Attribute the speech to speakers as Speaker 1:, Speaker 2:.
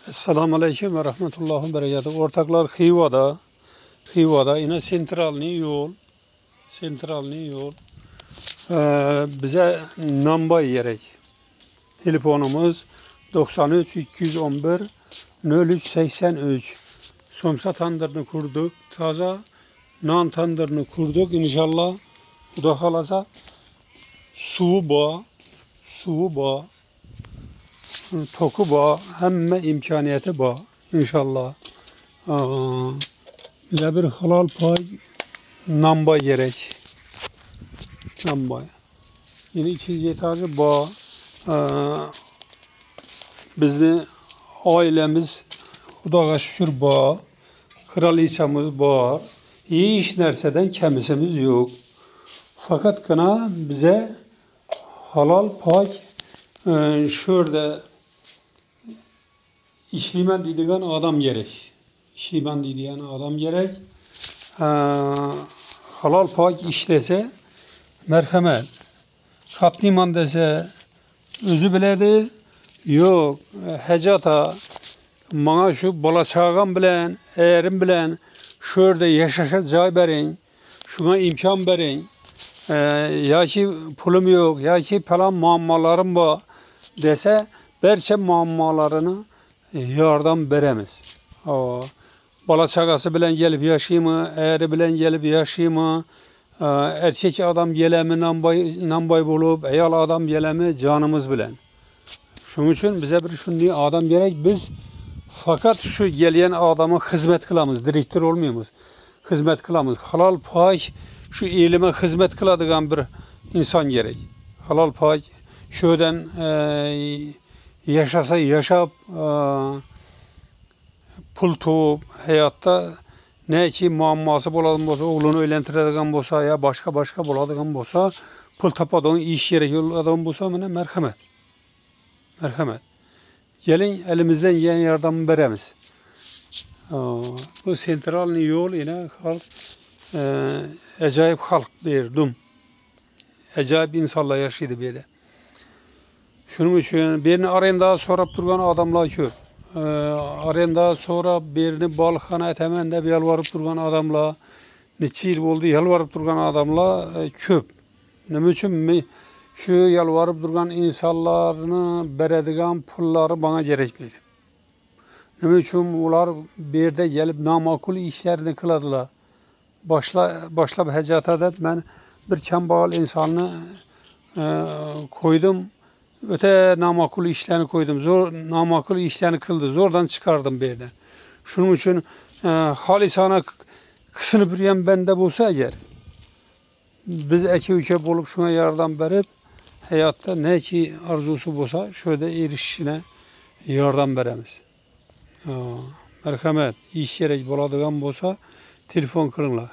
Speaker 1: Esselamu Aleyküm ve Rahmetullahi ve Berekatuhu. Ortaklar Xivada yine sentralni yol. Bize namba gerek. Telefonumuz 93 211 0383. Somsa tandırını kurduk. Taza nan tandırını kurduk. İnşallah bu da kalasa suvu bağ, toku bağ, hemme imkaniyeti bağ. İnşallah. Bize bir halal pay namba gerek. Namba. Yine 2 etajı bağ. Bizni ailemiz Hudağa şükür bağ. Kraliçemiz bağ. İyi iş nerseden kemisimiz yok. Fakat kına bize halal pay şurada işlimen dediğin adam gerek. İşlimen dediğin adam gerek. Halal pay işlese merhamet. Katliman dese özü biledi. Yok hecata bana şu balaçağım bilen, eğerim bilen şurada yaşaşa cay verin. Şuna imkan verin. Ya ki pulum yok, ya ki falan muammalarım var dese berçe muammalarını yardım veremez. Bala çakası bilen gelip yaşayımı, eğri bilen gelip yaşayımı, erkek adam gelemi nambay bulup, eyal adam gelemi canımız bilen. Şunun için bize bir şunluğu adam gerek biz fakat şu gelen adamı hizmet kılamız, direktör olmuyoruz. Hizmet kılamız. Halal pay şu ilime hizmet kıladığın bir insan gerek. Halal pay şöyle yaşasa yaşap pul tuğup hayatta ne ki muamması boladan bolsa oğlunu öğlentirediğin bolsa ya başka boladan bolsa pul tapadığın iş yeri yolladan bolsa mene merhamet. Merhamet. Gelin elimizden gelen yardımı veremiz. Bu sentralni yol yine halk acayip halk verdim. Acayip insanlar yaşaydı böyle. Şunun için birini arenda sorap durgan adamlar köp. Arenda sonra birini balıkhana etemende bir yalvarıp durgan adamlar, neçe yıl oldu yalvarıp durgan adamlar köp. Ne için şu yalvarıp durgan insanlarını beredigan pulları bana gerekmedi. Ne için ular bir yerde gelip namakul işlerini kıladılar. Başla hecata da ben bir kembağal insanı koydum. Öte namakul işlerini koydum. Namakul işlerini kıldı. Zordan çıkardım bir yerden. Şunun için halisana kısını bir bende bulsa eğer biz eki ülke bulup şuna yardım verip hayatta ne ki arzusu bulsa şöyle erişine yardım veremiz. Merhamet, iş gerek buladığım bolsa telefon kırınlar.